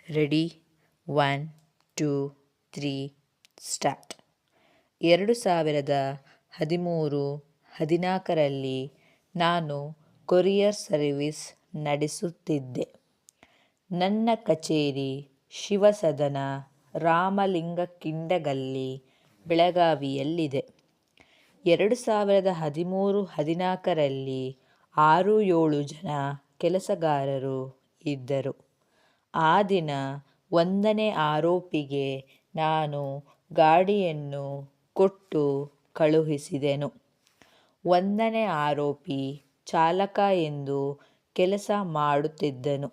Ready 1 2 3 start. 2013-14ರಲ್ಲಿ ನಾನು courier service ನಡೆಸುತ್ತಿದ್ದೆ. ನನ್ನ ಕಚೇರಿ ಶಿವಸದನ ರಾಮಲಿಂಗಕಿಂಡಗಲ್ಲಿ, ಬೆಳಗಾವಿಯಲ್ಲಿದೆ. 2013-14ರಲ್ಲಿ 6-7 ಜನ ಕೆಲಸಗಾರರು ಇದ್ದರು. ಆ ದಿನ 1ನೇ ಆರೋಪಿಗೆ ನಾನು ಗಾಡಿಯನ್ನು ಕೊಟ್ಟು ಕಳುಹಿಸಿದೆನು. 1ನೇ ಆರೋಪಿ ಚಾಲಕ ಎಂದು ಕೆಲಸ ಮಾಡುತ್ತಿದ್ದನು.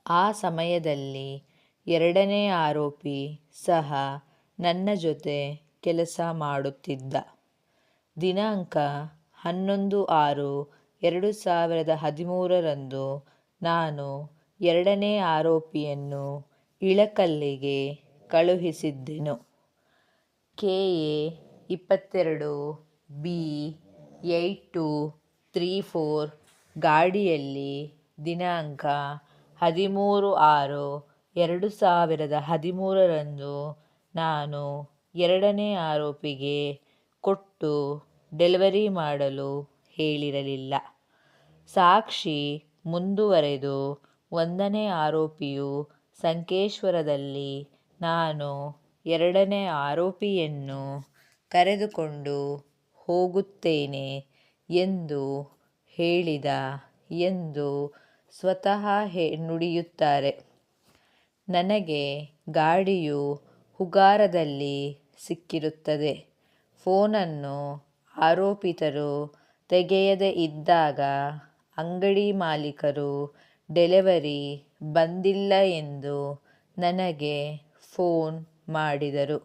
ಆ ಸಮಯದಲ್ಲಿ 2ನೇ ಆರೋಪಿ ಸಹ ನನ್ನ ಜೊತೆ ಕೆಲಸ ಮಾಡುತ್ತಿದ್ದ. ದಿನಾಂಕ 11/6/2013ರಂದು ನಾನು 2ನೇ ಆರೋಪಿಯನ್ನು ಇಳಕಲ್ಲಿಗೆ ಕಳುಹಿಸಿದ್ದೆನು. KA 22B8234 ಗಾಡಿಯಲ್ಲಿ ದಿನಾಂಕ 13/6/2013ರಂದು ನಾನು 2ನೇ ಆರೋಪಿಗೆ ಕೊಟ್ಟು ಡೆಲಿವರಿ ಮಾಡಲು ಹೇಳಿರಲಿಲ್ಲ. ಸಾಕ್ಷಿ ಮುಂದುವರೆದು 1ನೇ ಆರೋಪಿಯು ಸಂಕೇಶ್ವರದಲ್ಲಿ ನಾನು 2ನೇ ಆರೋಪಿಯನ್ನು ಕರೆದುಕೊಂಡು ಹೋಗುತ್ತೇನೆ ಎಂದು ಹೇಳಿದ ಎಂದು ಸ್ವತಃ ನುಡಿಯುತ್ತಾರೆ. ನನಗೆ ಗಾಡಿಯು ಉಗಾರದಲ್ಲಿ ಸಿಕ್ಕಿರುತ್ತದೆ. ಫೋನನ್ನು ಆರೋಪಿತರು ತೆಗೆಯದೇ ಇದ್ದಾಗ ಅಂಗಡಿ ಮಾಲೀಕರು ಡೆಲಿವರಿ ಬಂದಿಲ್ಲ ಎಂದು ನನಗೆ ಫೋನ್ ಮಾಡಿದರು.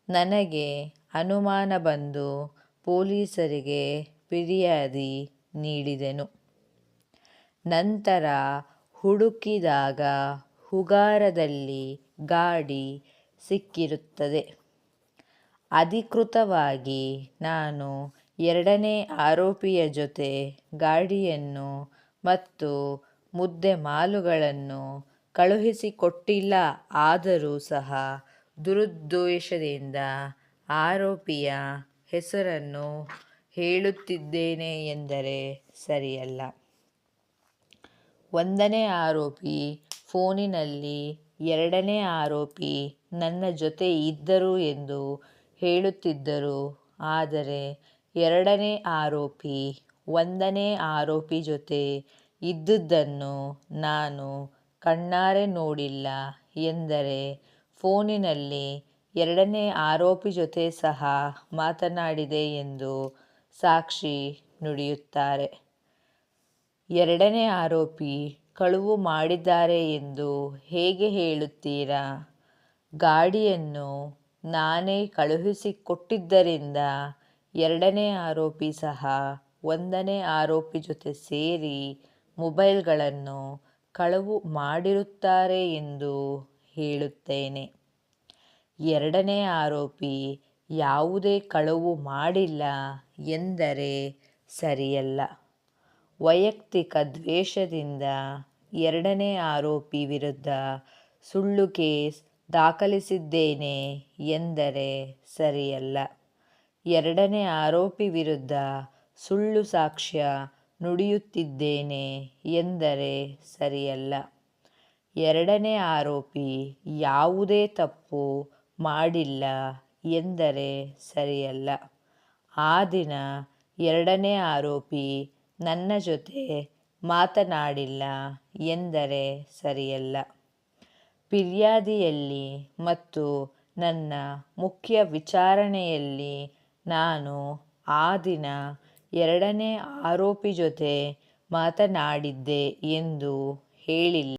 ನನಗೆ ಅನುಮಾನ ಬಂದು ಪೊಲೀಸರಿಗೆ ಫಿರ್ಯಾದಿ ನೀಡಿದೆನು. ನಂತರ ಹುಡುಕಿದಾಗ ಉಗಾರದಲ್ಲಿ ಗಾಡಿ ಸಿಕ್ಕಿರುತ್ತದೆ. ಅಧಿಕೃತವಾಗಿ ನಾನು 2ನೇ ಆರೋಪಿಯ ಜೊತೆ ಗಾಡಿಯನ್ನು ಮತ್ತು ಮುದ್ದೆಮಾಲುಗಳನ್ನು ಕಳುಹಿಸಿಕೊಟ್ಟಿಲ್ಲ. ಆದರೂ ಸಹ ದುರುದ್ದೇಶದಿಂದ ಆರೋಪಿಯ ಹೆಸರನ್ನು ಹೇಳುತ್ತಿದ್ದೇನೆ ಎಂದರೆ ಸರಿಯಲ್ಲ. 1ನೇ ಆರೋಪಿ ಫೋನಿನಲ್ಲಿ 2ನೇ ಆರೋಪಿ ನನ್ನ ಜೊತೆ ಇದ್ದರು ಎಂದು ಹೇಳುತ್ತಿದ್ದರು. ಆದರೆ 2ನೇ ಆರೋಪಿ 1ನೇ ಆರೋಪಿ ಜೊತೆ ಇದ್ದುದನ್ನು ನಾನು ಕಣ್ಣಾರೆ ನೋಡಿಲ್ಲ ಎಂದರೆ ಫೋನಿನಲ್ಲಿ 2ನೇ ಆರೋಪಿ ಜೊತೆ ಸಹ ಮಾತನಾಡಿದೆ ಎಂದು ಸಾಕ್ಷಿ ನುಡಿಯುತ್ತಾರೆ. 2ನೇ ಆರೋಪಿ ಕಳುವು ಮಾಡಿದ್ದಾರೆ ಎಂದು ಹೇಗೆ ಹೇಳುತ್ತೀರಾ? ಗಾಡಿಯನ್ನು ನಾನೇ ಕಳುಹಿಸಿಕೊಟ್ಟಿದ್ದರಿಂದ 2ನೇ ಆರೋಪಿ ಸಹ 1ನೇ ಆರೋಪಿ ಜೊತೆ ಸೇರಿ ಮೊಬೈಲ್ಗಳನ್ನು ಕಳವು ಮಾಡಿರುತ್ತಾರೆ ಎಂದು ಹೇಳುತ್ತೇನೆ. 2ನೇ ಆರೋಪಿ ಯಾವುದೇ ಕಳವು ಮಾಡಿಲ್ಲ ಎಂದರೆ ಸರಿಯಲ್ಲ. ವೈಯಕ್ತಿಕ ದ್ವೇಷದಿಂದ 2ನೇ ಆರೋಪಿ ವಿರುದ್ಧ ಸುಳ್ಳು ಕೇಸ್ ದಾಖಲಿಸಿದ್ದೇನೆ ಎಂದರೆ ಸರಿಯಲ್ಲ. 2ನೇ ಆರೋಪಿ ವಿರುದ್ಧ ಸುಳ್ಳು ಸಾಕ್ಷ್ಯ ನುಡಿಯುತ್ತಿದ್ದೇನೆ ಎಂದರೆ ಸರಿಯಲ್ಲ. 2ನೇ ಆರೋಪಿ ಯಾವುದೇ ತಪ್ಪು ಮಾಡಿಲ್ಲ ಎಂದರೆ ಸರಿಯಲ್ಲ. ಆ ದಿನ 2ನೇ ಆರೋಪಿ ನನ್ನ ಜೊತೆ ಮಾತನಾಡಿಲ್ಲ ಎಂದರೆ ಸರಿಯಲ್ಲ. ಫಿರ್ಯಾದಿಯಲ್ಲಿ ಮತ್ತು ನನ್ನ ಮುಖ್ಯ ವಿಚಾರಣೆಯಲ್ಲಿ ನಾನು ಆ ದಿನ 2ನೇ ಆರೋಪಿ ಜೊತೆ ಮಾತನಾಡಿದ್ದೆ ಎಂದು ಹೇಳಿಲ್ಲ.